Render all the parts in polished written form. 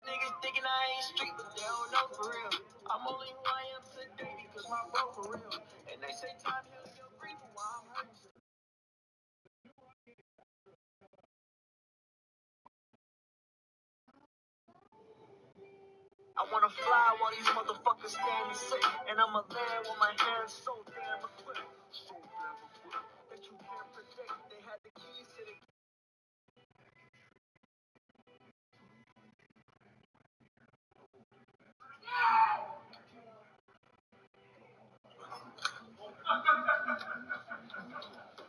Niggas thinking I ain't street, but they don't know for real. I'm only who I am today because my bro for real. And they say time heals your grief while I'm hurting. I wanna fly while these motherfuckers stand and sit. And I'ma land with my hands so damn equipped. So damn equipped that you can't predict. They had the keys to the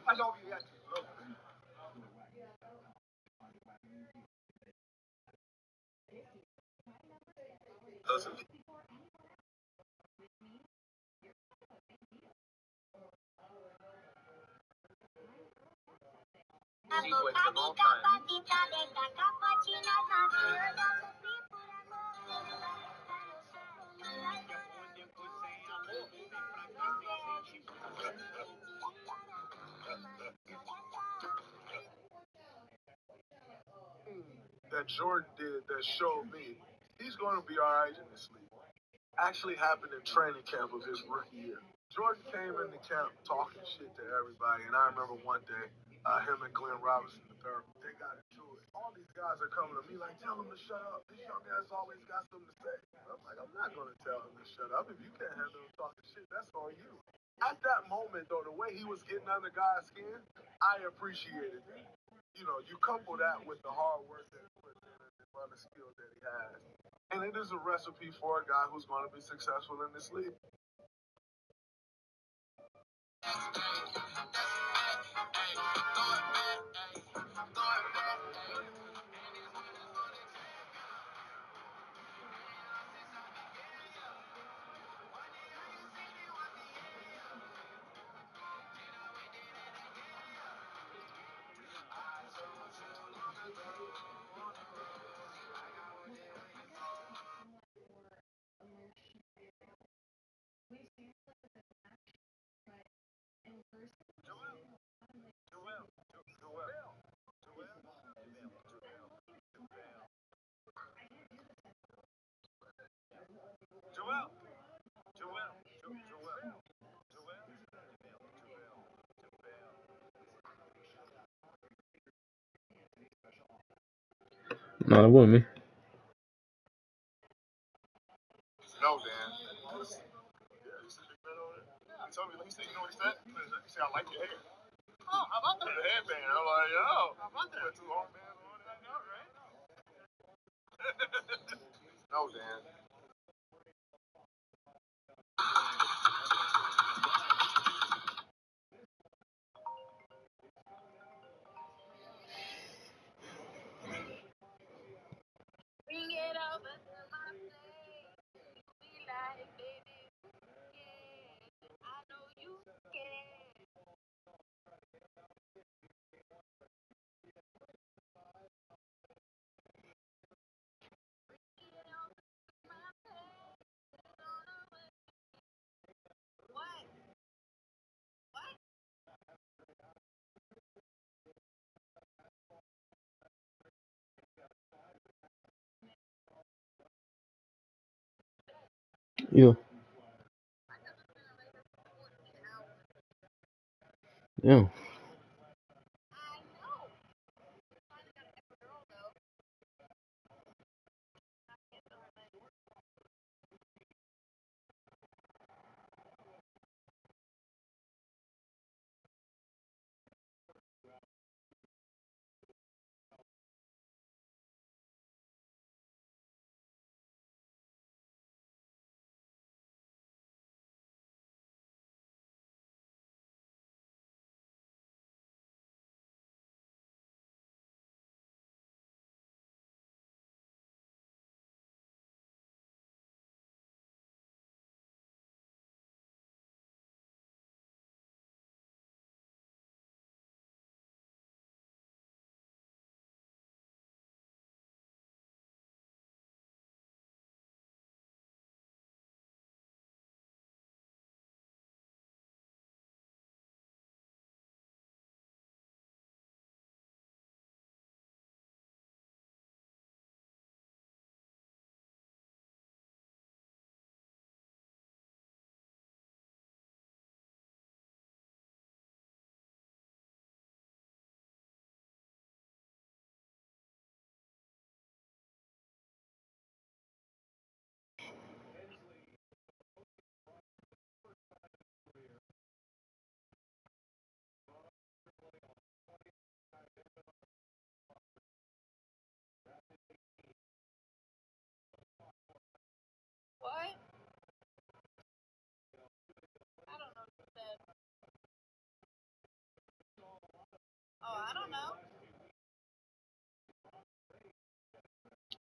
I know you got to. That Jordan did that showed me he's going to be all right in this league. Actually happened in training camp of his rookie year. Jordan came into camp talking shit to everybody, and I remember one day, him and Glenn Robinson III, they got into it. All these guys are coming to me like, tell him to shut up. This young guy's always got something to say. I'm like, I'm not going to tell him to shut up. If you can't handle him talking shit, that's on you. At that moment, though, the way he was getting under guys' skin, I appreciated that. You know, you couple that with the hard work that he puts in and the other skills that he has. And it is a recipe for a guy who's going to be successful in this league. No, that wasn't me. No, Dan. He told me, he said, you know what he said? He said, I like your hair. Oh, how about that? The headband. I'm like, yo. How about that? Put two armbands on it. I know, right? No, Dan. Bring it over to my place. We like, baby, yeah. I know you can. Yeah. Yeah.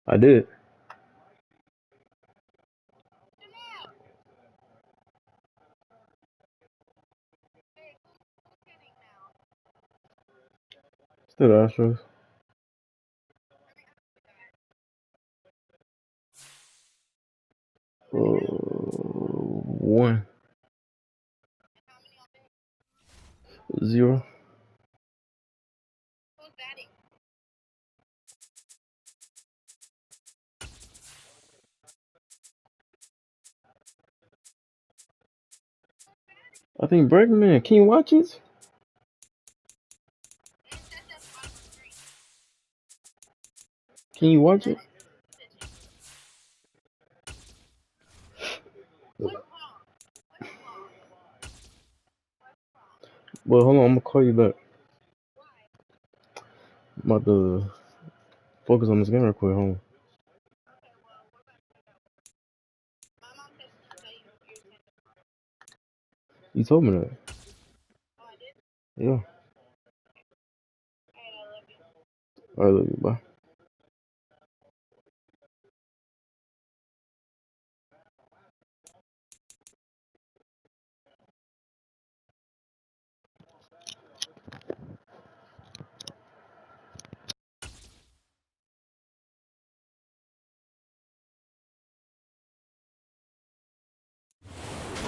I did. Still the Astros. 1-0. I think Bregman. Can you watch it? Can you watch it? Well, hold on. I'm gonna call you back. I'm about to focus on this game real quick. Hold on. You told me that. Yeah. All right, love you. Bye.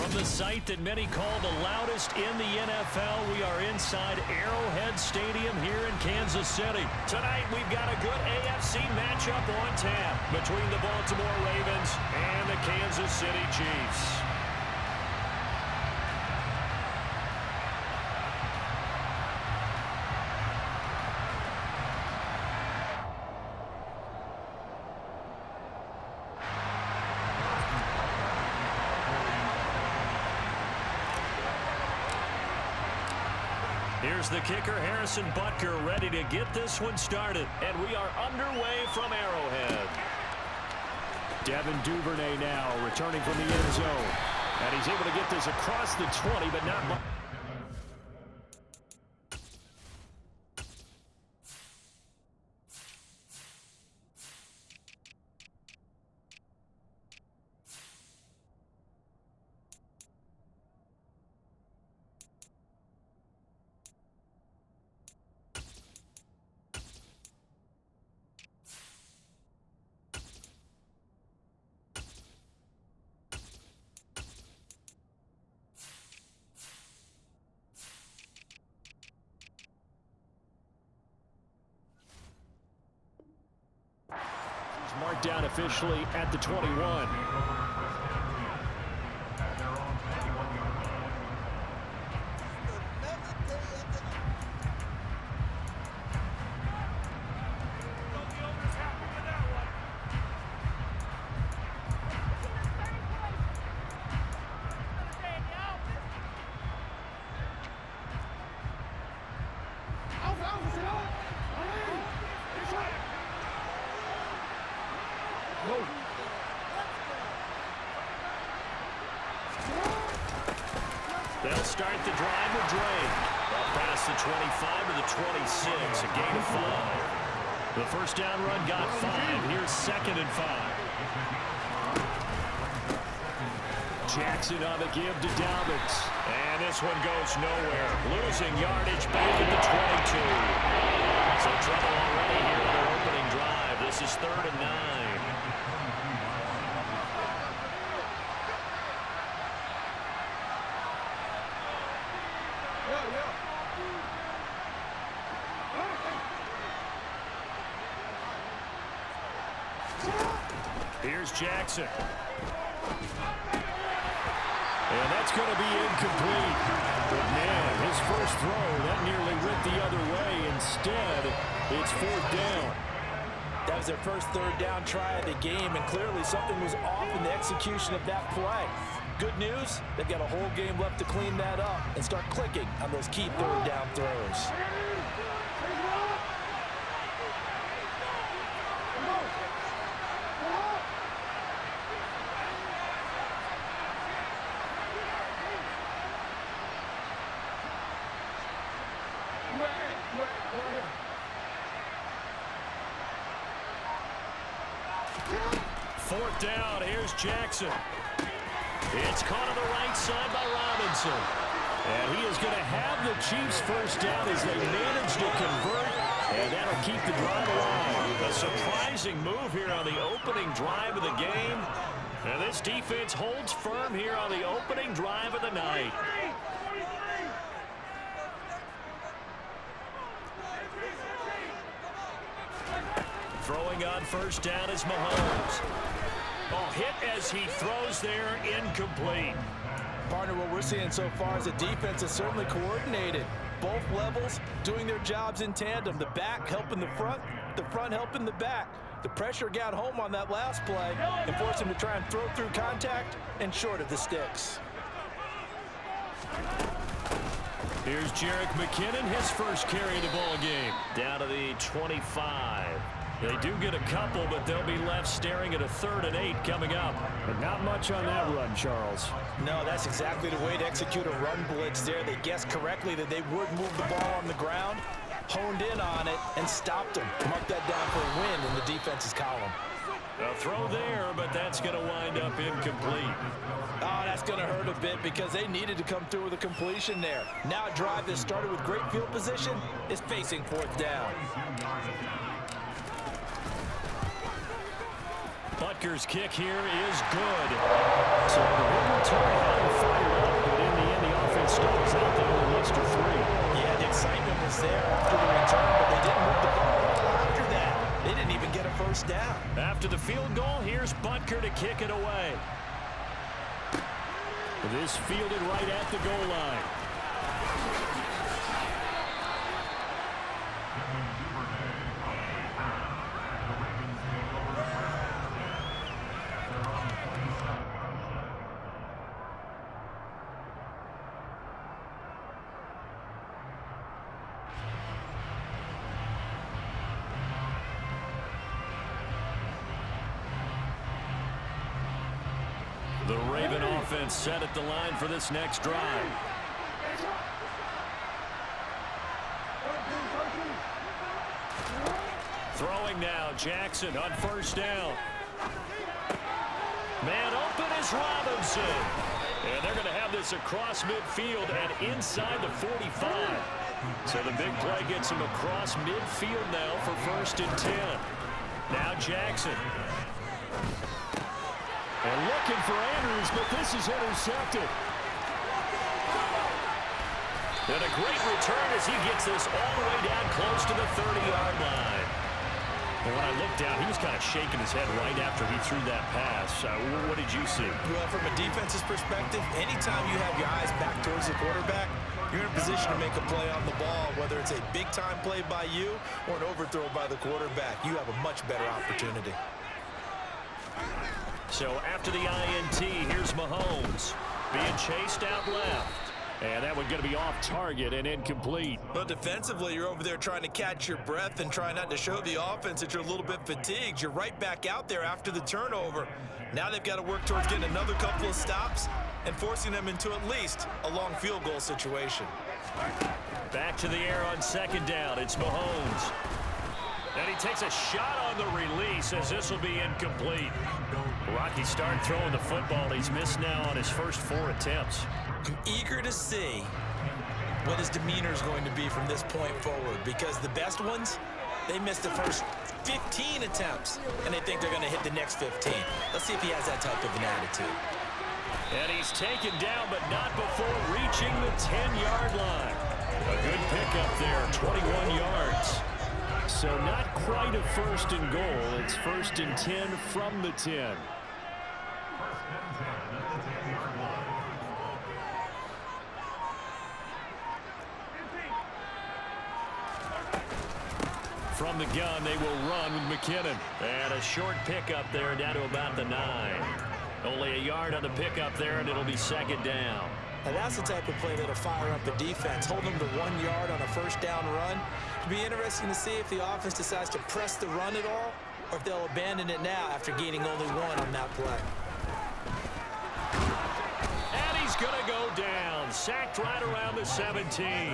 From the site that many call the loudest in the NFL, we are inside Arrowhead Stadium here in Kansas City. Tonight, we've got a good AFC matchup on tap between the Baltimore Ravens and the Kansas City Chiefs. Here's the kicker, Harrison Butker, ready to get this one started. And we are underway from Arrowhead. Devin Duvernay now returning from the end zone. And he's able to get this across the 20, but not much. Marked down officially at the 21. start the drive with Drake. Past the 25 to the 26, a gain of 5. The first down run got 5. Here's 2nd and 5. Jackson on the give to Dobbins. And this one goes nowhere. Losing yardage back at the 22. So trouble already here on their opening drive. This is 3rd and 9. Here's Jackson. And that's going to be incomplete. But, man, his first throw, that nearly went the other way. Instead, it's 4th down. That was their first 3rd down try of the game, and clearly something was off in the execution of that play. Good news, they've got a whole game left to clean that up and start clicking on those key 3rd down throws. Fourth down, here's Jackson. It's caught on the right side by Robinson. And he is going to have the Chiefs first down as they manage to convert, and that'll keep the drive alive. A surprising move here on the opening drive of the game. And this defense holds firm here on the opening drive of the night. Throwing on first down is Mahomes. Oh, hit as he throws there, incomplete. Partner, what we're seeing so far is the defense is certainly coordinated. Both levels doing their jobs in tandem. The back helping the front helping the back. The pressure got home on that last play and forced him to try and throw through contact and short of the sticks. Here's Jerick McKinnon, his first carry of the ball game. Down to the 25. They do get a couple, but they'll be left staring at a 3rd and 8 coming up. But not much on that run, Charles. No, that's exactly the way to execute a run blitz there. They guessed correctly that they would move the ball on the ground, honed in on it, and stopped them. Mark that down for a win in the defense's column. A throw there, but that's going to wind up incomplete. Oh, that's going to hurt a bit because they needed to come through with a completion there. Now a drive that started with great field position is facing 4th down. Butker's kick here is good. So the big return hadn't fired up, but in the end, the offense stalls out there with Lester 3. Yeah, the excitement was there after the return, but they didn't move the ball well after that. They didn't even get a first down. After the field goal, here's Butker to kick it away. This fielded right at the goal line. The Raven offense set at the line for this next drive. Throwing now, Jackson on first down. Man open is Robinson. And they're going to have this across midfield and inside the 45. So the big play gets him across midfield now for 1st and 10. Now Jackson. And looking for Andrews, but this is intercepted. And a great return as he gets this all the way down close to the 30-yard line. And when I looked down, he was kind of shaking his head right after he threw that pass. What did you see? Well, from a defense's perspective, anytime you have your eyes back towards the quarterback, you're in a position to make a play on the ball, whether it's a big-time play by you or an overthrow by the quarterback. You have a much better opportunity. So after the INT, here's Mahomes being chased out left. And that one going to be off target and incomplete. But defensively, you're over there trying to catch your breath and try not to show the offense that you're a little bit fatigued. You're right back out there after the turnover. Now they've got to work towards getting another couple of stops and forcing them into at least a long field goal situation. Back to the air on second down. It's Mahomes. And he takes a shot on the release as this will be incomplete. Rocky started throwing the football. He's missed now on his first 4 attempts. I'm eager to see what his demeanor is going to be from this point forward, because the best ones, they missed the first 15 attempts, and they think they're going to hit the next 15. Let's see if he has that type of an attitude. And he's taken down, but not before reaching the 10-yard line. A good pickup there, 21 yards. So not quite a first and goal. It's first and 10 from the 10. From the gun, they will run with McKinnon. And a short pickup there down to about the 9. Only a yard on the pickup there, and it'll be second down. Now that's the type of play that'll fire up the defense. Hold them to 1 yard on a first down run. It'll be interesting to see if the offense decides to press the run at all, or if they'll abandon it now after gaining only 1 on that play. And he's going to go down. Sacked right around the 17.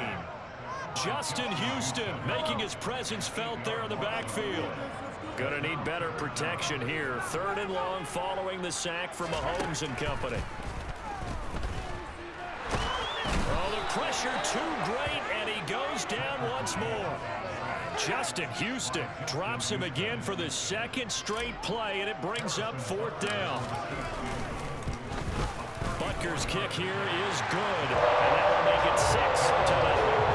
Justin Houston making his presence felt there in the backfield. Going to need better protection here. 3rd and long following the sack from Mahomes and company. Oh, the pressure too great, and he goes down once more. Justin Houston drops him again for the 2nd straight play, and it brings up 4th down. Butker's kick here is good, and that will make it 6-0.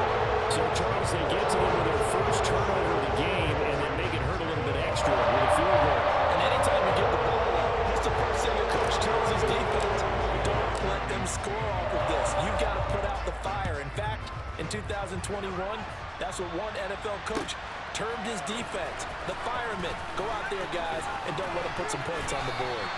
So, Charles, they get to them with their first turnover of the game and then make it hurt a little bit extra with a field goal. And anytime you get the ball up, that's the first thing the coach tells his defense. Don't let them score off of this. You've got to put out the fire. In fact, in 2021, that's what one NFL coach termed his defense. The firemen. Go out there, guys, and don't let them put some points on the board.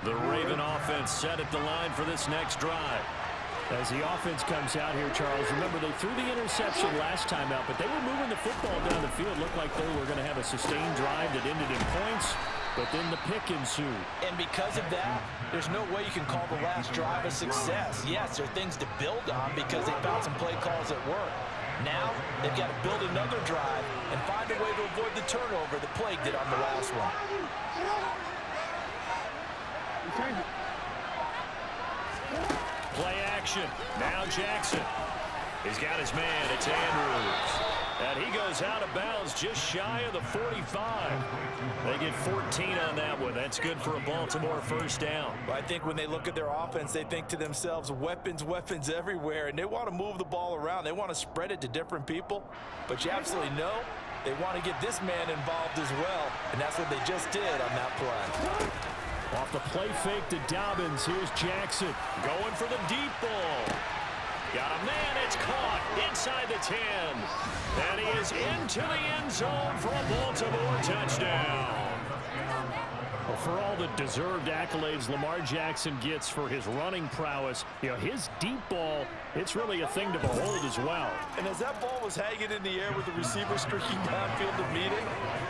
The Raven offense set at the line for this next drive. As the offense comes out here, Charles, remember they threw the interception last time out, but they were moving the football down the field. Looked like they were going to have a sustained drive that ended in points, but then the pick ensued. And because of that, there's no way you can call the last drive a success. Yes, there are things to build on because they found some play calls that work. Now, they've got to build another drive and find a way to avoid the turnover the Plague did on the last one. Play action. Now Jackson. He's got his man. It's Andrews. And he goes out of bounds just shy of the 45. They get 14 on that one. That's good for a Baltimore first down. Well, I think when they look at their offense, they think to themselves, weapons, weapons everywhere. And they want to move the ball around. They want to spread it to different people. But you absolutely know they want to get this man involved as well. And that's what they just did on that play. Off the play fake to Dobbins. Here's Jackson going for the deep ball. Got a man. It's caught inside the 10. And he is into the end zone for a Baltimore touchdown. Well, for all the deserved accolades Lamar Jackson gets for his running prowess, you know, his deep ball, it's really a thing to behold as well. And as that ball was hanging in the air with the receiver streaking downfield to meet it,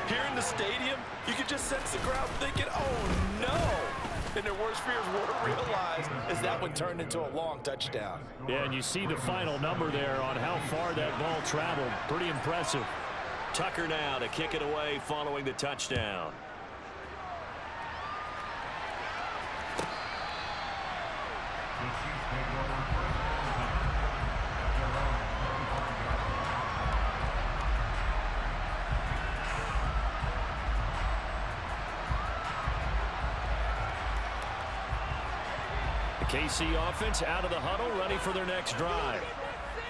here in the stadium, you could just sense the crowd thinking, oh, no. And their worst fears weren't realized as that one turned into a long touchdown. Yeah, and you see the final number there on how far that ball traveled. Pretty impressive. Tucker now to kick it away following the touchdown. KC offense out of the huddle, ready for their next drive.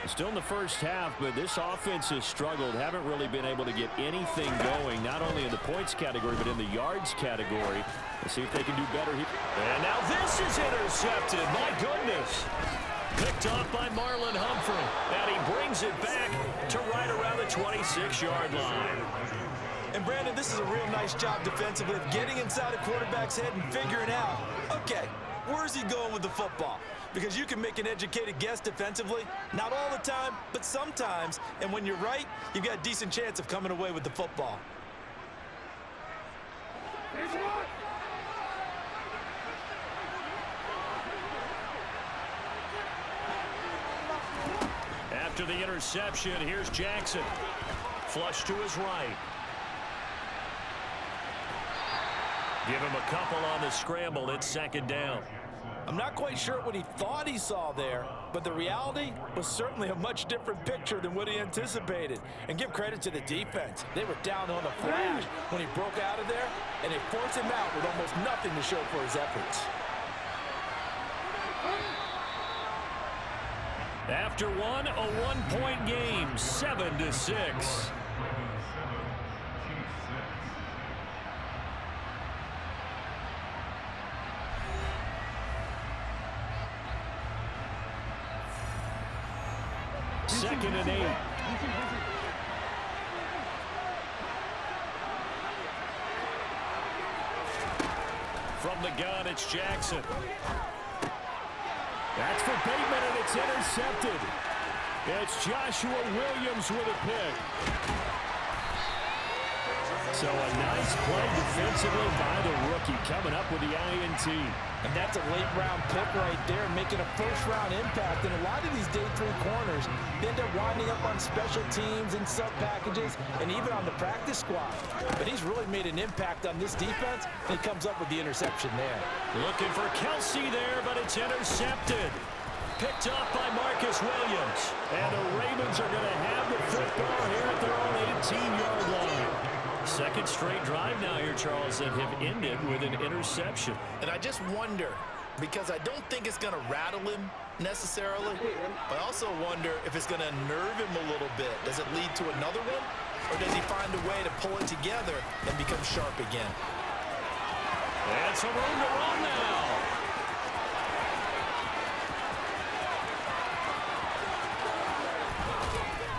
Still in the first half, but this offense has struggled. Haven't really been able to get anything going, not only in the points category, but in the yards category. Let's see if they can do better here. And now this is intercepted. My goodness. Picked off by Marlon Humphrey. And he brings it back to right around the 26-yard line. And, Brandon, this is a real nice job defensively of getting inside a quarterback's head and figuring out, okay, Where's he going with the football? Because you can make an educated guess defensively, not all the time, but sometimes. And when you're right, you've got a decent chance of coming away with the football. After the interception, here's Jackson. Flush to his right. Give him a couple on the scramble. It's second down. I'm not quite sure what he thought he saw there, but the reality was certainly a much different picture than what he anticipated. And give credit to the defense. They were down on the flash when he broke out of there, and they forced him out with almost nothing to show for his efforts. After one, a one-point game, 7-6. Second and 8. From the gun, it's Jackson. That's for Bateman, and it's intercepted. It's Joshua Williams with a pick. So a nice play defensively by the rookie, coming up with the INT. And that's a late-round pick right there, making a first-round impact. And a lot of these day 3 corners, they end up winding up on special teams and sub-packages and even on the practice squad. But he's really made an impact on this defense, and he comes up with the interception there. Looking for Kelsey there, but it's intercepted. Picked up by Marcus Williams. And the Ravens are going to have the football here at their own 18-yard line. Second straight drive now here, Charles, that have ended with an interception. And I just wonder, because I don't think it's going to rattle him necessarily, but I also wonder if it's going to nerve him a little bit. Does it lead to another one? Or does he find a way to pull it together and become sharp again? And some room to run now.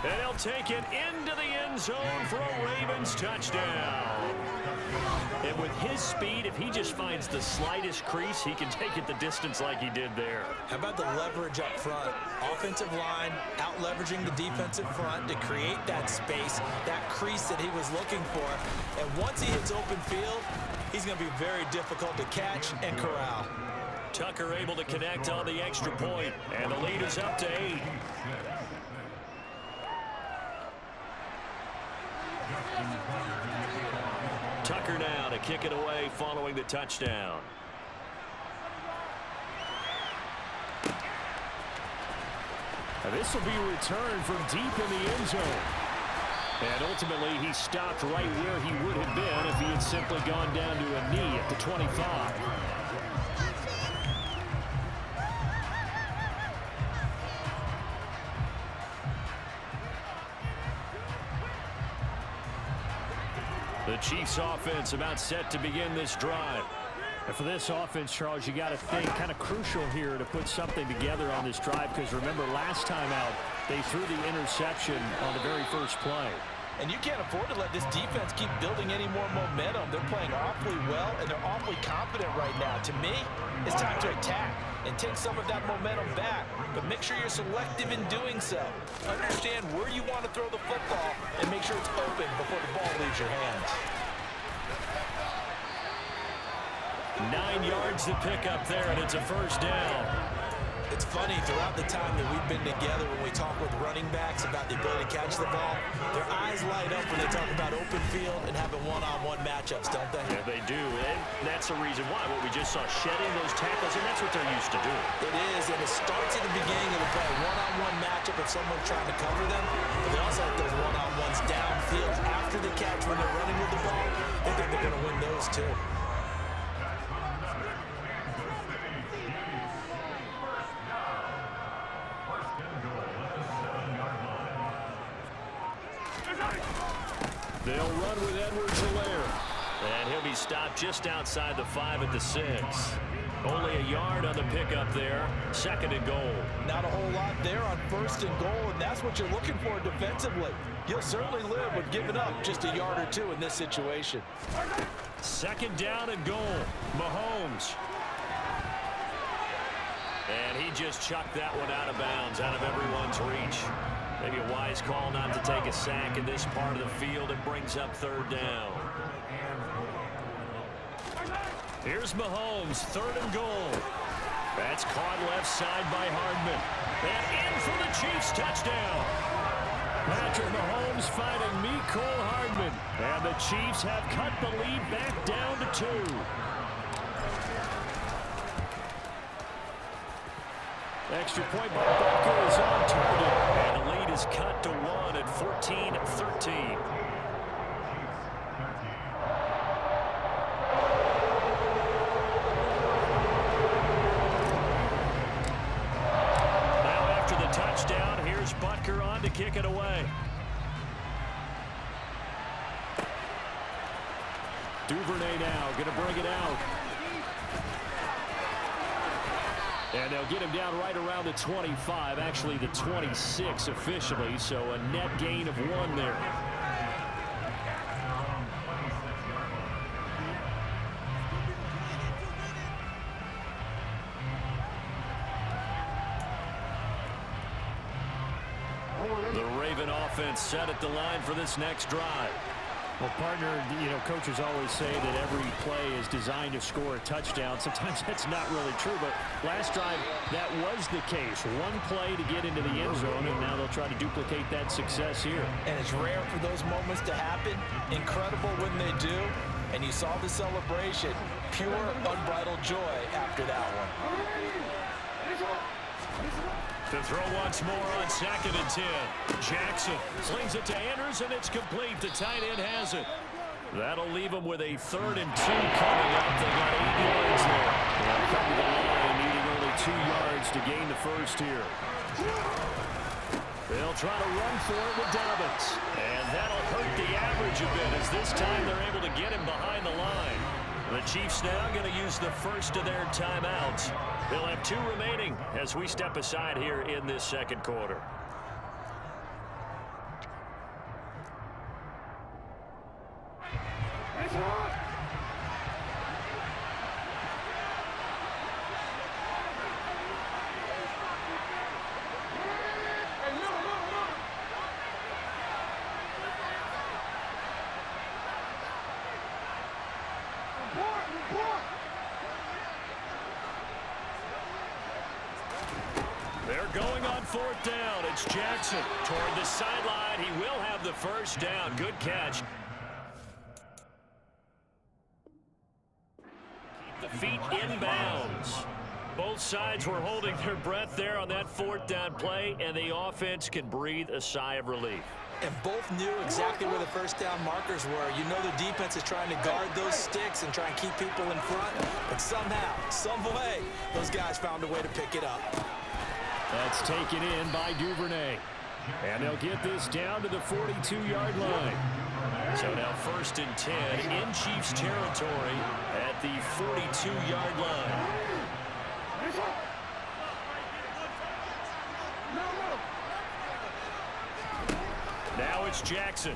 And he'll take it into the end zone for a Ravens touchdown. And with his speed, if he just finds the slightest crease, he can take it the distance like he did there. How about the leverage up front? Offensive line out-leveraging the defensive front to create that space, that crease that he was looking for. And once he hits open field, he's going to be very difficult to catch and corral. Tucker able to connect on the extra point, and the lead is up to 8. Tucker now to kick it away following the touchdown. And this will be a return from deep in the end zone. And ultimately, he stopped right where he would have been if he had simply gone down to a knee at the 25. The Chiefs offense about set to begin this drive. And for this offense, Charles, you got to think kind of crucial here to put something together on this drive, because remember last time out, they threw the interception on the very first play. And you can't afford to let this defense keep building any more momentum. They're playing awfully well, and they're awfully confident right now. To me, it's time to attack and take some of that momentum back. But make sure you're selective in doing so. Understand where you want to throw the football and make sure it's open before the ball leaves your hands. 9 yards to pick up there, and it's a first down. It's funny, throughout the time that we've been together, when we talk with running backs about the ability to catch the ball, their eyes light up when they talk about open field and having one-on-one matchups, don't they? Yeah, they do. And that's the reason why. What we just saw, shedding those tackles, and that's what they're used to doing. It is, and it starts at the beginning of the play. One-on-one matchup if someone's trying to cover them, but they also have those one-on-ones downfield after the catch when they're running with the ball. They think they're going to win those too. They'll run with Edwards-Helaire. And he'll be stopped just outside the 5 at the 6. Only a yard on the pickup there. Second and goal. Not a whole lot there on first and goal, and that's what you're looking for defensively. You'll certainly live with giving up just a yard or two in this situation. Second down and goal. Mahomes. And he just chucked that one out of bounds, out of everyone's reach. Maybe a wise call not to take a sack in this part of the field. It brings up third down. Here's Mahomes, 3rd and goal. That's caught left side by Hardman. And in for the Chiefs touchdown. Patrick Mahomes finding Mecole Hardman. And the Chiefs have cut the lead back down to 2. Extra point by Butker is on target. And the lead is cut to 1 at 14-13. Touchdown. Here's Butker on to kick it away. Duvernay now going to bring it out. And they'll get him down right around the 25, actually the 26 officially, so a net gain of 1 there. The Raven offense set at the line for this next drive. Well, partner, coaches always say that every play is designed to score a touchdown. Sometimes that's not really true, but last drive, that was the case. 1 play to get into the end zone, and now they'll try to duplicate that success here. And it's rare for those moments to happen. Incredible when they do. And you saw the celebration. Pure, unbridled joy after that one. To throw once more on 2nd and 10. Jackson slings it to Andrews, and it's complete. The tight end has it. That'll leave them with a 3rd and 2 coming up. They got 8 yards there. They'll come to the line, needing only 2 yards to gain the first here. They'll try to run for it with Dobbins. And that'll hurt the average a bit, as this time they're able to get him behind the line. The Chiefs now going to use the first of their timeouts. They'll have 2 remaining as we step aside here in this second quarter. They're going on 4th down. It's Jackson toward the sideline. He will have the first down. Good catch. Keep the feet inbounds. Both sides were holding their breath there on that 4th down play, and the offense can breathe a sigh of relief. And both knew exactly where the first down markers were. You know the defense is trying to guard those sticks and try and keep people in front. But somehow, some way, those guys found a way to pick it up. That's taken in by Duvernay. And they'll get this down to the 42-yard line. So now 1st and 10 in Chiefs territory at the 42-yard line. Now it's Jackson.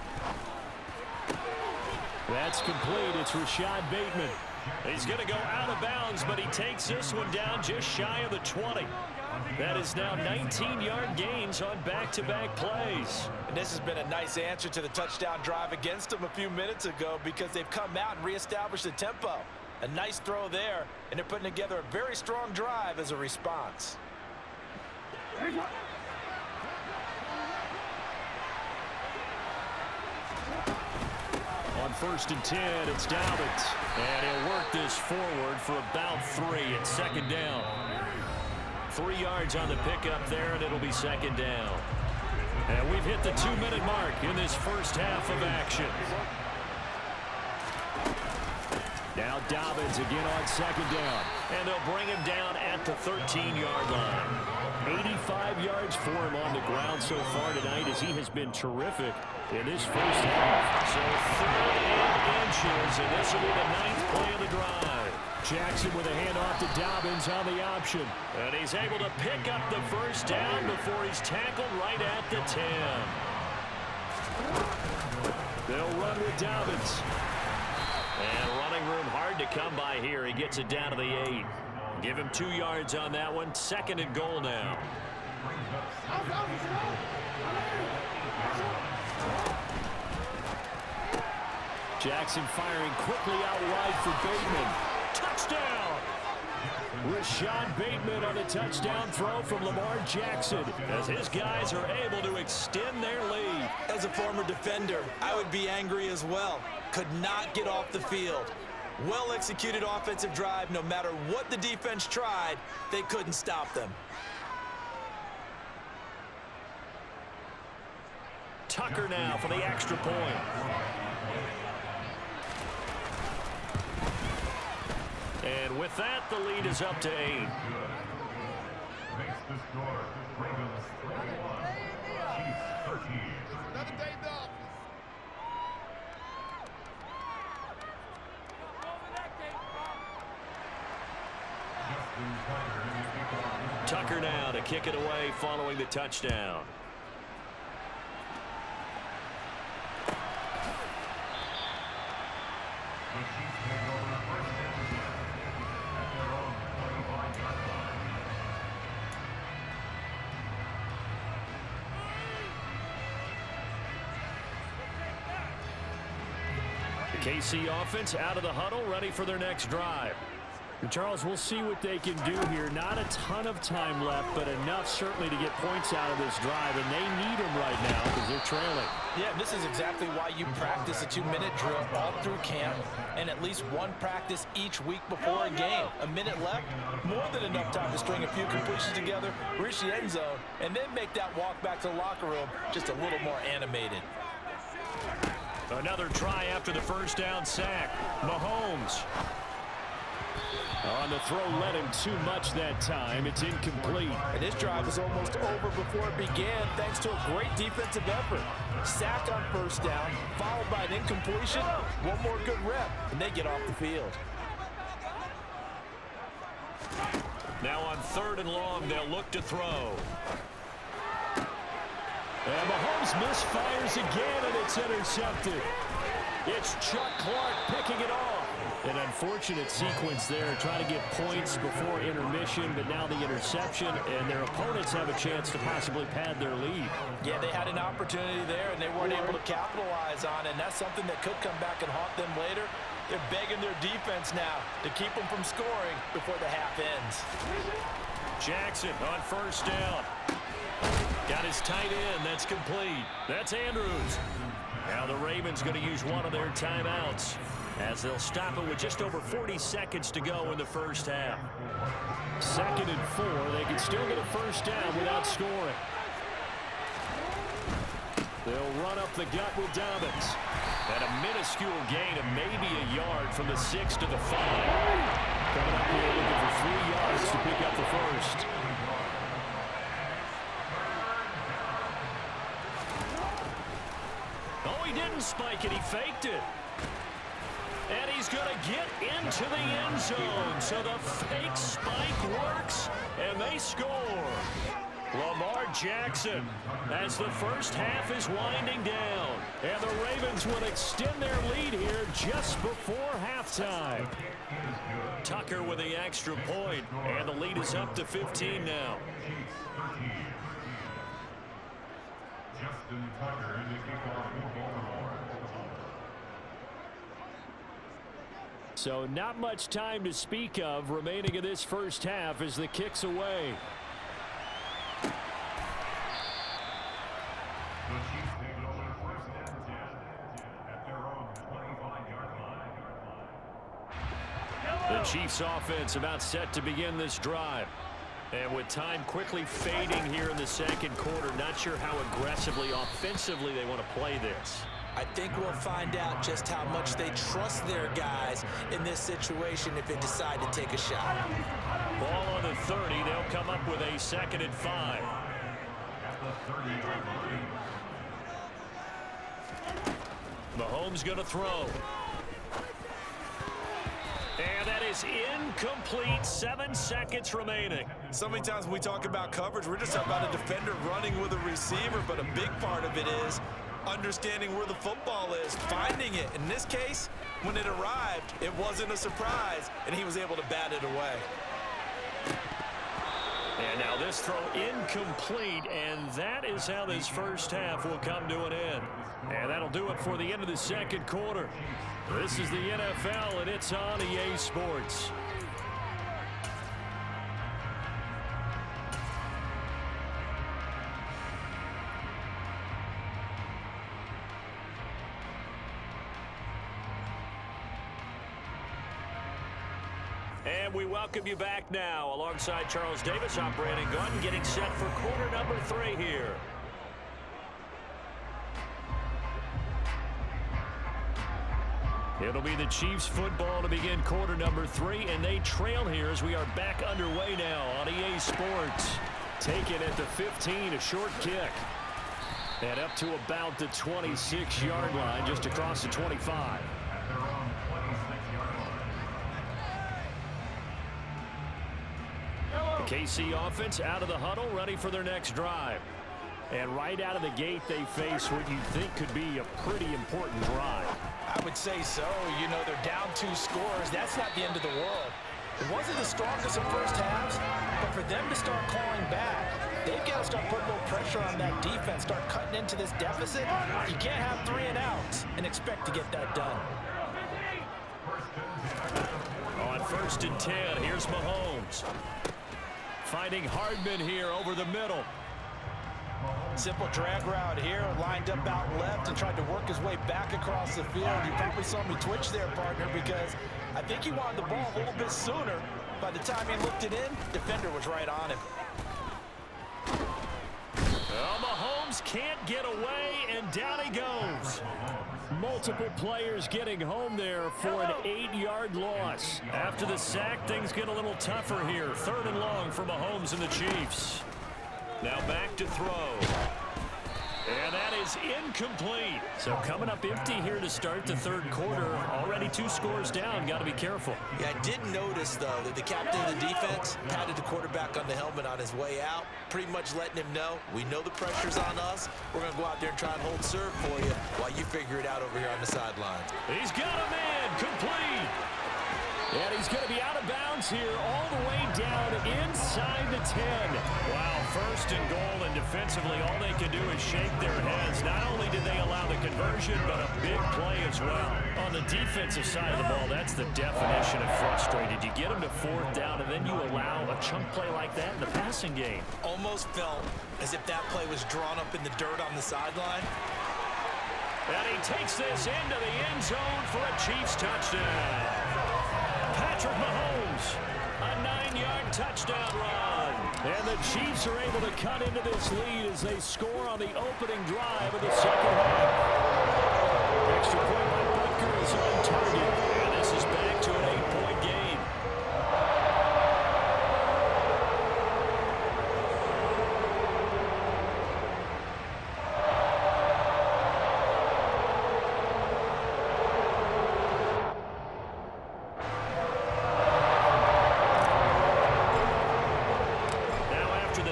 That's complete. It's Rashad Bateman. He's going to go out of bounds, but he takes this one down just shy of the 20. That is now 19-yard gains on back-to-back plays. And this has been a nice answer to the touchdown drive against them a few minutes ago, because they've come out and reestablished the tempo. A nice throw there, and they're putting together a very strong drive as a response. On 1st and 10, it's Dobbins. And he'll work this forward for about 3 at 2nd down. 3 yards on the pickup there, and it'll be 2nd down. And we've hit the 2-minute mark in this first half of action. Now Dobbins again on 2nd down. And they'll bring him down at the 13-yard line. 85 yards for him on the ground so far tonight, as he has been terrific in this first half. So 3rd and inches, and this will be the 9th play of the drive. Jackson with a handoff to Dobbins on the option. And he's able to pick up the first down before he's tackled right at the 10. They'll run with Dobbins. And running room hard to come by here. He gets it down to the 8. Give him 2 yards on that one. 2nd and goal now. Jackson firing quickly out wide for Bateman. Touchdown! Rashad Bateman on the touchdown throw from Lamar Jackson as his guys are able to extend their lead. As a former defender, I would be angry as well. Could not get off the field. Well-executed offensive drive. No matter what the defense tried, they couldn't stop them. Tucker now for the extra point. And with that, the lead is up to 8. Tucker now to kick it away following the touchdown. KC offense out of the huddle, ready for their next drive. And Charles, we'll see what they can do here. Not a ton of time left, but enough certainly to get points out of this drive, and they need them right now because they're trailing. Yeah, this is exactly why you practice a 2-minute drill all through camp and at least one practice each week before a game. A minute left, more than enough time to string a few completions together, reach the end zone, and then make that walk back to the locker room just a little more animated. Another try after the first down sack. Mahomes. On the throw, led him too much that time. It's incomplete. And this drive was almost over before it began thanks to a great defensive effort. Sack on first down, followed by an incompletion. One more good rep, and they get off the field. Now on 3rd and long, they'll look to throw. And Mahomes misfires again, and it's intercepted. It's Chuck Clark picking it off. An unfortunate sequence there, trying to get points before intermission, but now the interception, and their opponents have a chance to possibly pad their lead. Yeah, they had an opportunity there, and they weren't able to capitalize on it, and that's something that could come back and haunt them later. They're begging their defense now to keep them from scoring before the half ends. Jackson on first down. Got his tight end. That's complete. That's Andrews. Now the Ravens going to use one of their timeouts as they'll stop it with just over 40 seconds to go in the first half. 2nd and 4. They can still get a first down without scoring. They'll run up the gut with Dobbins. And a minuscule gain of maybe a yard from the 6 to the 5. Coming up here looking for 3 yards to pick up the first. Oh, he didn't spike it. He faked it. And he's going to get into the end zone. So the fake spike works, and they score. Lamar Jackson as the first half is winding down. And the Ravens will extend their lead here just before halftime. Tucker with the extra point, and the lead is up to 15 now. Justin Tucker in the kickoff for Baltimore. So not much time to speak of remaining in this first half as the kick's away. The Chiefs offense about set to begin this drive. And with time quickly fading here in the second quarter, not sure how aggressively, offensively they want to play this. I think we'll find out just how much they trust their guys in this situation if they decide to take a shot. Ball on the 30. They'll come up with a 2nd and 5. Mahomes going to throw. And that is incomplete. 7 seconds remaining. So many times when we talk about coverage, we're just talking about a defender running with a receiver, but a big part of it is understanding where the football is, finding it. In this case, when it arrived, it wasn't a surprise, and he was able to bat it away. And now this throw incomplete, and that is how this first half will come to an end. And that'll do it for the end of the second quarter. This is the NFL, and it's on EA Sports. And we welcome you back now. Alongside Charles Davis, I'm Brandon Gunn, getting set for quarter number 3 here. It'll be the Chiefs football to begin quarter number 3, and they trail here as we are back underway now on EA Sports. Taken at the 15, a short kick. And up to about the 26-yard line, just across the 25. The KC offense out of the huddle, ready for their next drive. And right out of the gate, they face what you think could be a pretty important drive. I would say so. You know, they're down 2 scores. That's not the end of the world. It wasn't the strongest of first halves, but for them to start clawing back, they've got to start putting a little pressure on that defense, start cutting into this deficit. You can't have 3 and outs and expect to get that done. On 1st and 10, here's Mahomes. Finding Hardman here over the middle. Simple drag route here, lined up out left and tried to work his way back across the field. You probably saw me twitch there, partner, because I think he wanted the ball a little bit sooner. By the time he looked it in, defender was right on him. Well, Mahomes can't get away, and down he goes. Multiple players getting home there for an 8-yard loss. After the sack, things get a little tougher here. 3rd and long for Mahomes and the Chiefs. Now back to throw. And that is incomplete. So coming up empty here to start the 3rd quarter. Already 2 scores down. Got to be careful. Yeah, I did notice, though, that the captain of the defense patted the quarterback on the helmet on his way out, pretty much letting him know, we know the pressure's on us. We're going to go out there and try and hold serve for you while you figure it out over here on the sidelines. He's got a man. Complete. And he's going to be out of bounds here all the way down inside the 10. Wow, 1st and goal, and defensively all they can do is shake their heads. Not only did they allow the conversion, but a big play as well. On the defensive side of the ball, that's the definition of frustrated. You get them to 4th down, and then you allow a chunk play like that in the passing game. Almost felt as if that play was drawn up in the dirt on the sideline. And he takes this into the end zone for a Chiefs touchdown. Patrick Mahomes, a 9-yard touchdown run. And the Chiefs are able to cut into this lead as they score on the opening drive of the second half. Extra point by Butker is on target. And this is back to an 8-point game.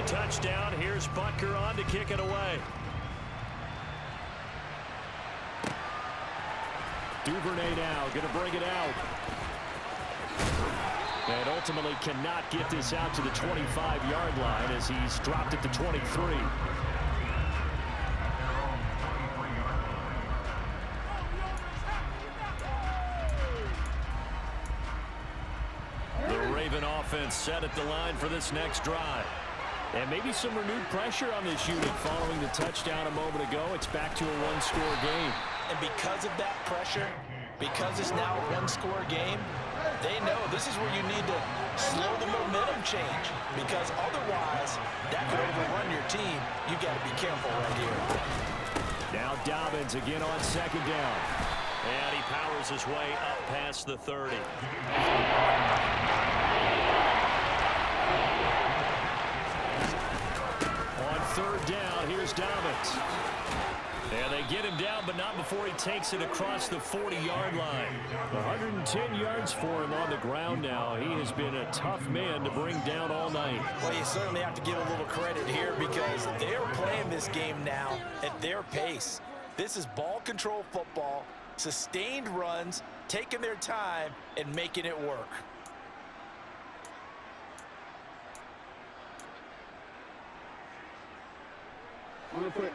Touchdown. Here's Butker on to kick it away. Duvernay now going to bring it out. And ultimately cannot get this out to the 25-yard line as he's dropped it to 23. The Raven offense set at the line for this next drive. And maybe some renewed pressure on this unit following the touchdown a moment ago. It's back to a 1-score game. And because of that pressure, because it's now a 1-score game, they know this is where you need to slow the momentum change. Because otherwise, that could overrun your team. You've got to be careful right here. Now Dobbins again on 2nd down. And he powers his way up past the 30. On 3rd down, here's Dobbins. And they get him down, but not before he takes it across the 40-yard line. 110 yards for him on the ground now. He has been a tough man to bring down all night. Well, you certainly have to give a little credit here because they're playing this game now at their pace. This is ball control football, sustained runs, taking their time, and making it work. Real quick.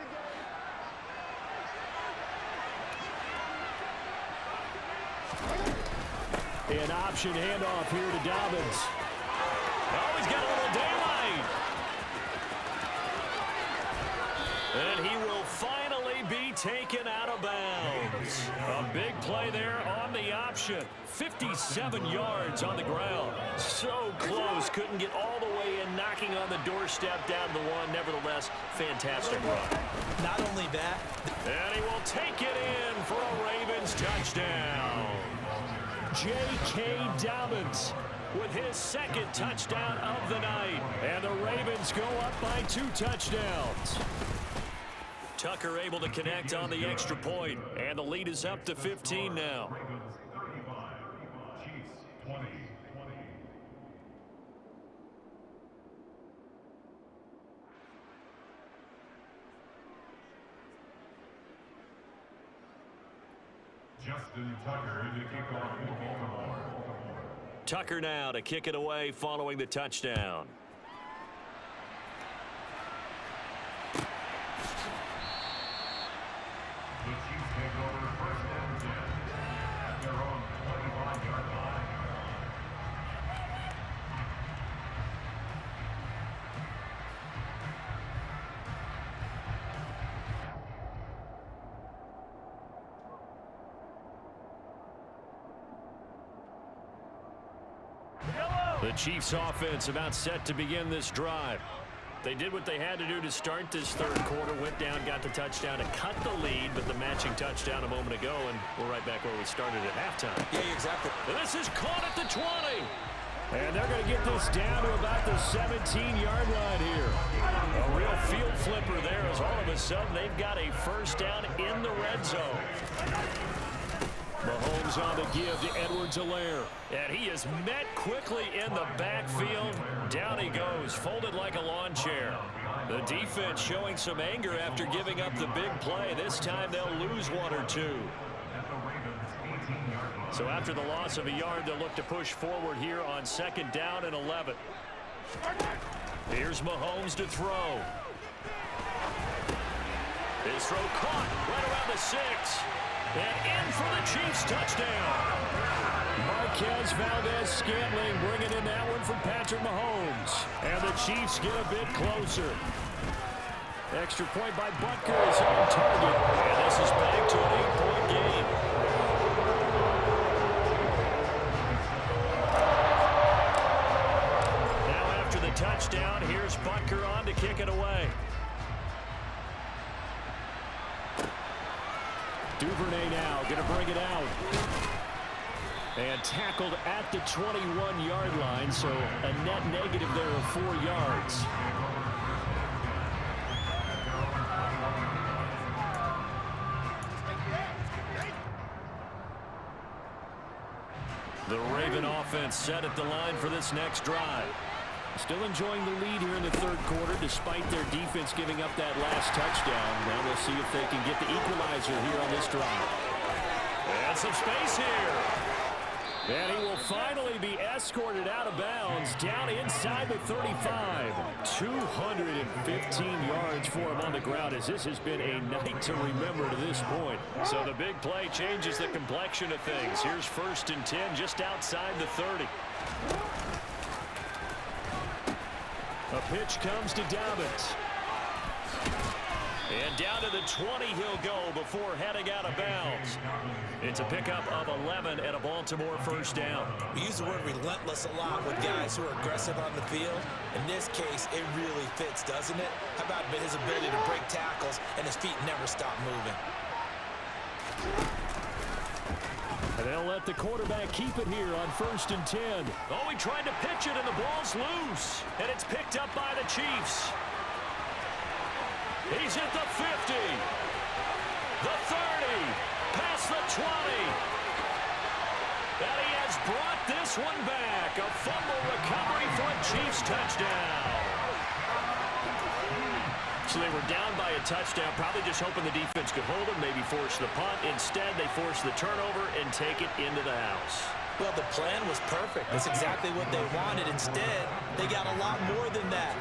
An option handoff here to Dobbins. Oh, he's got a little daylight. And he will finally be taken out of bounds. A big play there on the option. 57 yards on the ground. So close. Couldn't get all the way in, knocking on the doorstep down to the one. Nevertheless, fantastic run. Not only that. And he will take it in for a Ravens touchdown. J.K. Dobbins with his second touchdown of the night. And the Ravens go up by 2 touchdowns. Tucker able to connect on the extra point, and the lead is up to 15 now. Justin Tucker to kick off for Baltimore. Tucker now to kick it away following the touchdown. The Chiefs take over first and 10 at their own 25-yard line. The Chiefs offense about set to begin this drive. They did what they had to do to start this third quarter, went down, got the touchdown to cut the lead, but the matching touchdown a moment ago, and we're right back where we started at halftime. Yeah, exactly. And this is caught at the 20. And they're going to get this down to about the 17-yard line here. A real field flipper there as all of a sudden they've got a first down in the red zone. Mahomes on the give to Edwards-Helaire. And he is met quickly in the backfield. Down he goes, folded like a lawn chair. The defense showing some anger after giving up the big play. This time they'll lose 1 or 2. So after the loss of a yard, they'll look to push forward here on second down and 11. Here's Mahomes to throw. His throw caught right around the 6. And in for the Chiefs touchdown. Marquez Valdez-Scantling bringing in that one from Patrick Mahomes. And the Chiefs get a bit closer. Extra point by Butker is on target. And this is back to an 8-point game. Now after the touchdown, here's Butker on to kick it away. Duvernay now going to bring it out. And tackled at the 21-yard line, so a net negative there of 4 yards. The Raven offense set at the line for this next drive. Still enjoying the lead here in the third quarter despite their defense giving up that last touchdown. Now we'll see if they can get the equalizer here on this drive. And some space here. And he will finally be escorted out of bounds down inside the 35. 215 yards for him on the ground as this has been a night to remember to this point. So the big play changes the complexion of things. Here's 1st and 10 just outside the 30. A pitch comes to Dobbins. And down to the 20 he'll go before heading out of bounds. It's a pickup of 11 and a Baltimore first down. We use the word relentless a lot with guys who are aggressive on the field. In this case, it really fits, doesn't it? How about his ability to break tackles and his feet never stop moving? And they'll let the quarterback keep it here on 1st and 10. Oh, he tried to pitch it, and the ball's loose. And it's picked up by the Chiefs. He's at the 50. The 30. Past the 20. And he has brought this one back. A fumble recovery for a Chiefs touchdown. So they were down by a touchdown, probably just hoping the defense could hold them, maybe force the punt. Instead, they force the turnover and take it into the house. Well, the plan was perfect. That's exactly what they wanted. Instead, they got a lot more than that.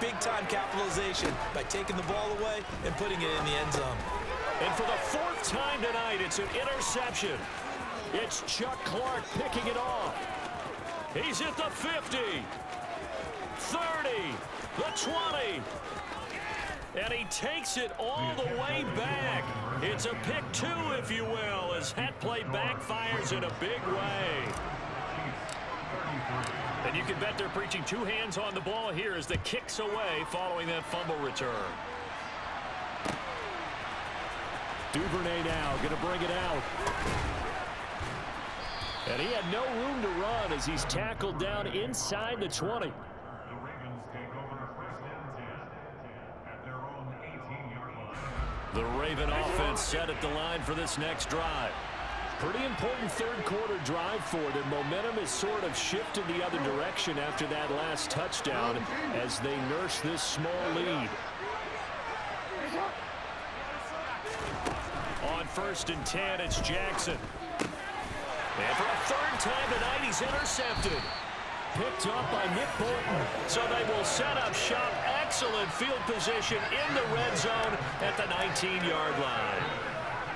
big-time capitalization by taking the ball away and putting it in the end zone. And for the fourth time tonight, it's an interception. It's Chuck Clark picking it off. He's at the 50, 30, the 20. And he takes it all the way back. It's a pick two, if you will, as that play backfires in a big way. And you can bet they're preaching two hands on the ball here as the kick's away following that fumble return. Duvernay now going to bring it out. And he had no room to run as he's tackled down inside the 20. The Ravens take over first and 10 at their own 18-yard line. The Raven offense set at the line for this next drive. Pretty important third quarter drive for them. Momentum has sort of shifted the other direction after that last touchdown as they nurse this small lead. On 1st and 10, it's Jackson. And for a third time tonight, he's intercepted. Picked up by Nick Bolton. So they will set up shop. Excellent field position in the red zone at the 19-yard line.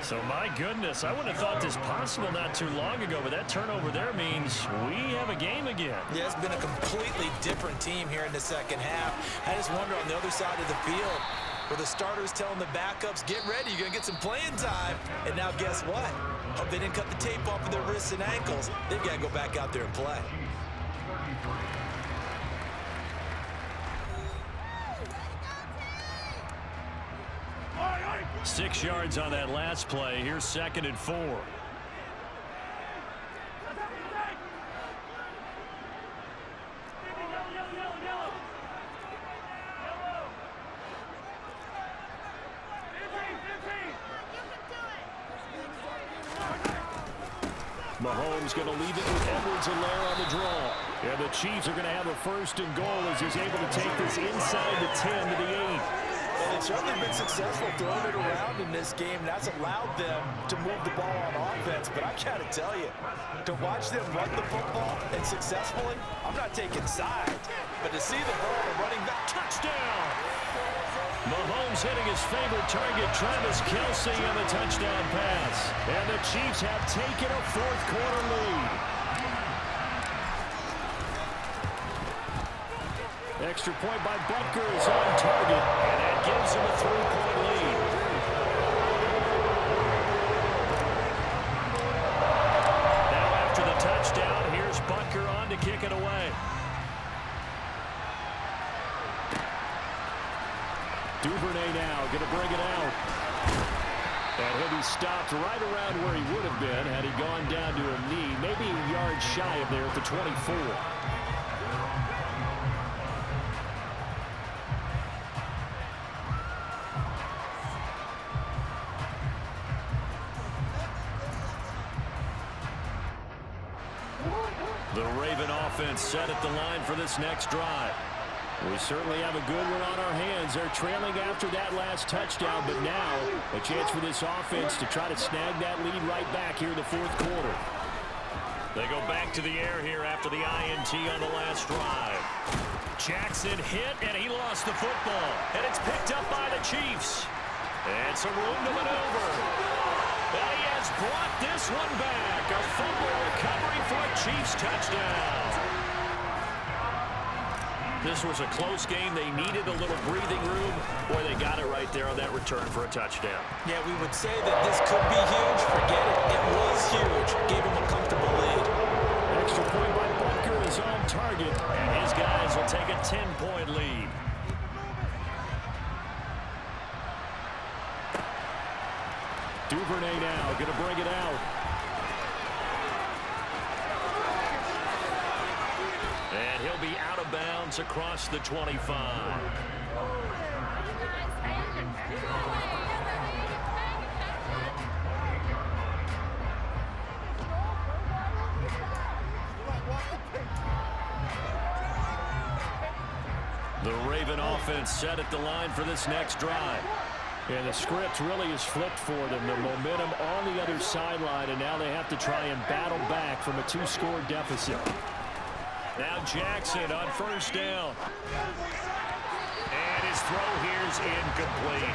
So, my goodness, I wouldn't have thought this possible not too long ago, but that turnover there means we have a game again. Yeah, it's been a completely different team here in the second half. I just wonder on the other side of the field, where the starters telling the backups, get ready, you're going to get some playing time. And now guess what? Oh, they didn't cut the tape off of their wrists and ankles. They've got to go back out there and play. 6 yards on that last play. Here's 2nd and 4. Mahomes going to leave it with Edwards-Helaire on the draw. And the Chiefs are going to have a 1st and goal as he's able to take this inside the 10 to the 8. And they've certainly been successful throwing it around in this game. That's allowed them to move the ball on offense. But I got to tell you, to watch them run the football and successfully, I'm not taking sides. But to see the ball running back, touchdown! Mahomes hitting his favorite target, Travis Kelce, on the touchdown pass. And the Chiefs have taken a 4th quarter lead. Extra point by Butker is on target, and that gives him a 3-point lead. Now after the touchdown, here's Butker on to kick it away. Duvernay now going to bring it out. And he'll be stopped right around where he would have been had he gone down to a knee, maybe a yard shy of there at the 24. The Raven offense set at the line for this next drive. We certainly have a good one on our hands. They're trailing after that last touchdown, but now a chance for this offense to try to snag that lead right back here in the 4th quarter. They go back to the air here after the INT on the last drive. Jackson hit, and he lost the football. And it's picked up by the Chiefs. And some room to maneuver. And he has brought this one back. A fumble recovery for a Chiefs touchdown. This was a close game. They needed a little breathing room. Boy, they got it right there on that return for a touchdown. Yeah, we would say that this could be huge. Forget it. It was huge. Gave him a comfortable lead. Extra point by Butker is on target. And his guys will take a 10-point lead. Duvernay now going to bring it out. And he'll be out of bounds across the 25. The Raven offense set at the line for this next drive. And the script really is flipped for them. The momentum on the other sideline, and now they have to try and battle back from a 2-score deficit. Now Jackson on 1st down. His throw here's incomplete.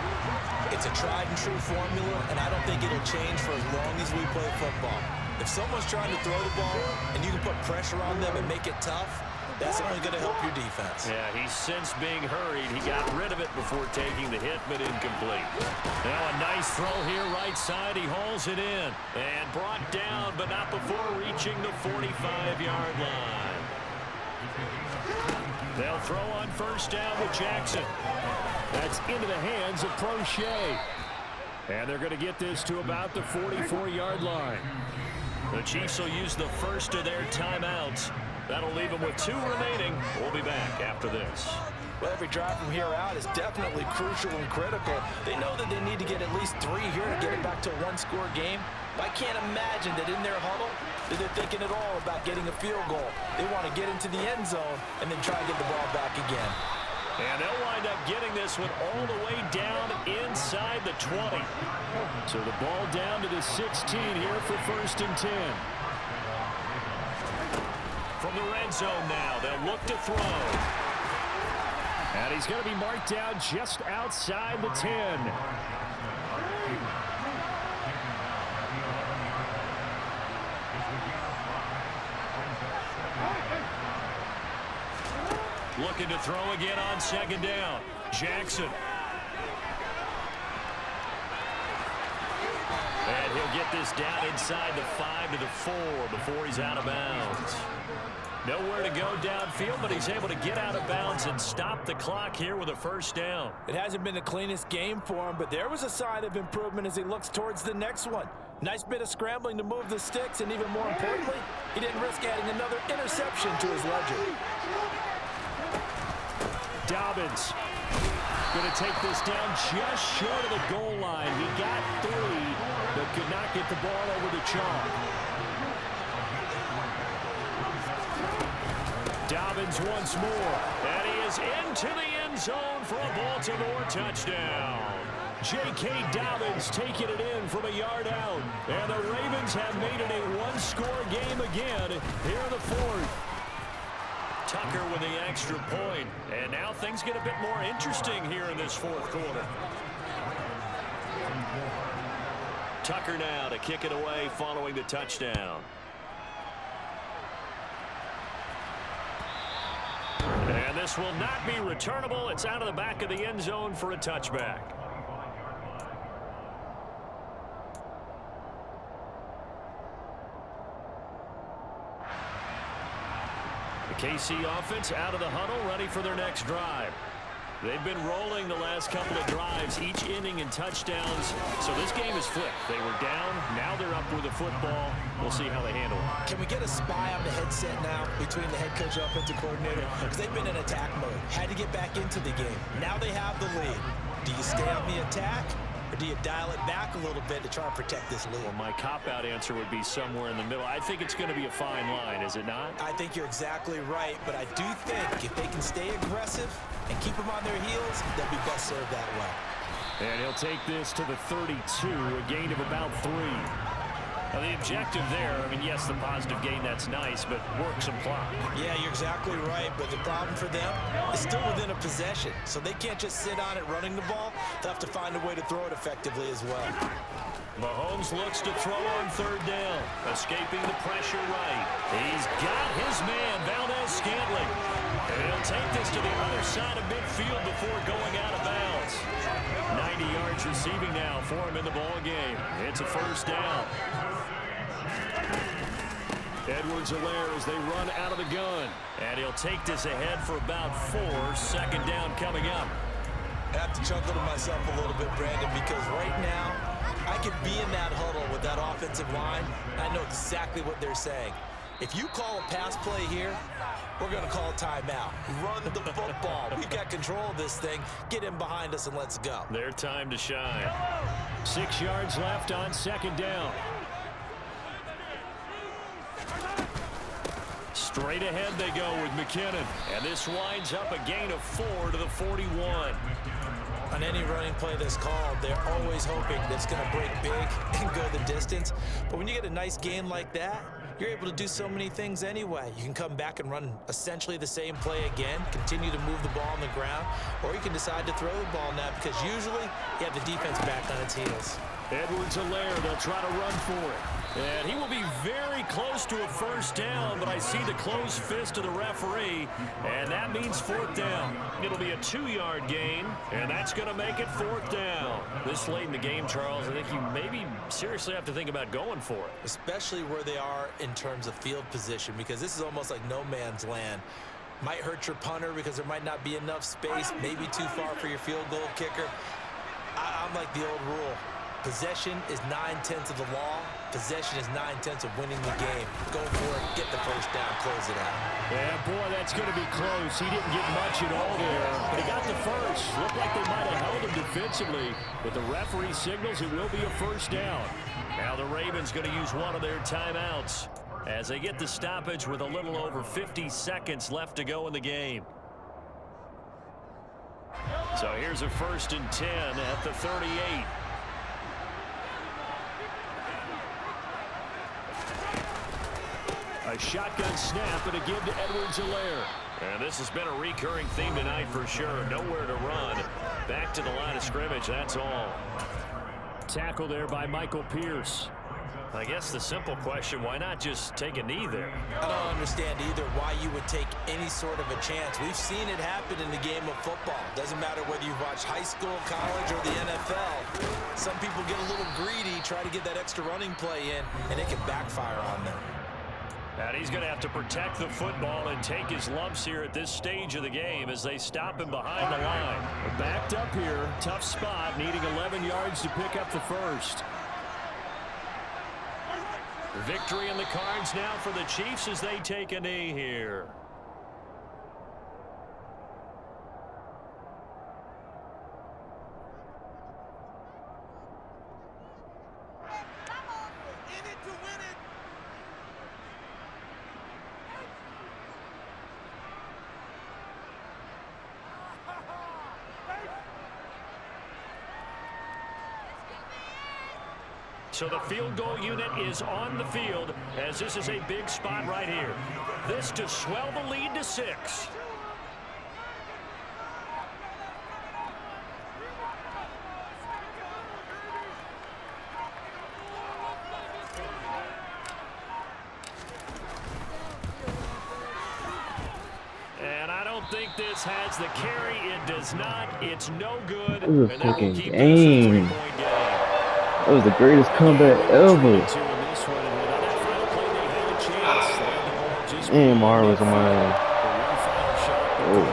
It's a tried and true formula, and I don't think it'll change for as long as we play football. If someone's trying to throw the ball and you can put pressure on them and make it tough, that's only going to help your defense. Yeah, he's since being hurried. He got rid of it before taking the hit, but incomplete. Now a nice throw here, right side. He hauls it in and brought down, but not before reaching the 45-yard line. They'll throw on first down with Jackson. That's into the hands of Prochet. And they're going to get this to about the 44-yard line. The Chiefs will use the first of their timeouts. That'll leave them with 2 remaining. We'll be back after this. Well, every drive from here out is definitely crucial and critical. They know that they need to get at least 3 here to get it back to a 1-score game. But I can't imagine that in their huddle that they're thinking at all about getting a field goal. They want to get into the end zone and then try to get the ball back again. And they'll wind up getting this one all the way down inside the 20. So the ball down to the 16 here for 1st and 10. From the red zone now, they'll look to throw. And he's going to be marked down just outside the 10. Looking to throw again on 2nd down. Jackson. And he'll get this down inside the 5 to the 4 before he's out of bounds. Nowhere to go downfield, but he's able to get out of bounds and stop the clock here with a 1st down. It hasn't been the cleanest game for him, but there was a sign of improvement as he looks towards the next one. Nice bit of scrambling to move the sticks, and even more importantly, he didn't risk adding another interception to his ledger. Dobbins going to take this down just short of the goal line. He got 3, but could not get the ball over the chalk. Dobbins once more, and he is into the end zone for a Baltimore touchdown. J.K. Dobbins taking it in from a yard out, and the Ravens have made it a 1-score game again here in the 4th. Tucker with the extra point, and now things get a bit more interesting here in this 4th quarter. Tucker now to kick it away following the touchdown. And this will not be returnable. It's out of the back of the end zone for a touchback. The KC offense out of the huddle, ready for their next drive. They've been rolling the last couple of drives, each inning in touchdowns. So this game is flipped. They were down. Now they're up with the football. We'll see how they handle it. Can we get a spy on the headset now between the head coach and offensive coordinator? Because they've been in attack mode. Had to get back into the game. Now they have the lead. Do you stay on the attack, or do you dial it back a little bit to try and protect this lead? Well, my cop-out answer would be somewhere in the middle. I think it's going to be a fine line, is it not? I think you're exactly right, but I do think if they can stay aggressive and keep them on their heels, they'll be best served that way. And he'll take this to the 32, a gain of about 3. Now, the objective there, I mean, yes, the positive gain, that's nice, but work some clock. Yeah, you're exactly right, but the problem for them is still within a possession, so they can't just sit on it running the ball. They'll have to find a way to throw it effectively as well. Mahomes looks to throw on 3rd down, escaping the pressure right. He's got his man, Valdez-Scantling. And he'll take this to the other side of midfield before going out of bounds. 90 yards receiving now for him in the ball game. It's a 1st down. Edwards-Helaire as they run out of the gun. And he'll take this ahead for about 4. 2nd down coming up. I have to chuckle to myself a little bit, Brandon, because right now I could be in that huddle with that offensive line. I know exactly what they're saying. If you call a pass play here, we're going to call a timeout. Run the football. We've got control of this thing. Get in behind us and let's go. Their time to shine. 6 yards left on 2nd down. Straight ahead they go with McKinnon. And this winds up a gain of 4 to the 41. On any running play that's called, they're always hoping that it's going to break big and go the distance. But when you get a nice gain like that, you're able to do so many things anyway. You can come back and run essentially the same play again, continue to move the ball on the ground, or you can decide to throw the ball now because usually you have the defense back on its heels. Edwards-Helaire, they'll try to run for it. And he will be very close to a first down, but I see the closed fist of the referee, and that means fourth down. It'll be a 2-yard gain, and that's going to make it fourth down. This late in the game, Charles, I think you maybe seriously have to think about going for it. Especially where they are in terms of field position, because this is almost like no man's land. Might hurt your punter because there might not be enough space, maybe too far for your field goal kicker. I'm like the old rule. Possession is 9/10 of the law. Possession is 9/10 of winning the game. Go for it, get the first down, close it out. Yeah, boy, that's going to be close. He didn't get much at all there, but he got the first. Looked like they might have held him defensively, but the referee signals it will be a first down. Now the Ravens going to use one of their timeouts as they get the stoppage with a little over 50 seconds left to go in the game. So here's a 1st and 10 at the 38. A shotgun snap and a give to Edwards-Helaire. And this has been a recurring theme tonight for sure. Nowhere to run. Back to the line of scrimmage, that's all. Tackle there by Michael Pierce. I guess the simple question, why not just take a knee there? I don't understand either why you would take any sort of a chance. We've seen it happen in the game of football. Doesn't matter whether you've watched high school, college, or the NFL. Some people get a little greedy, try to get that extra running play in, and it can backfire on them. And he's going to have to protect the football and take his lumps here at this stage of the game as they stop him behind the line. Backed up here, tough spot, needing 11 yards to pick up the first. Victory in the cards now for the Chiefs as they take a knee here. So the field goal unit is on the field as this is a big spot right here. This to swell the lead to 6. And I don't think this has the carry. It does not. It's no good. This is a And that will fucking keep this a game. 3-point game. That was the greatest comeback ever. And Mara was on my ass. Oh,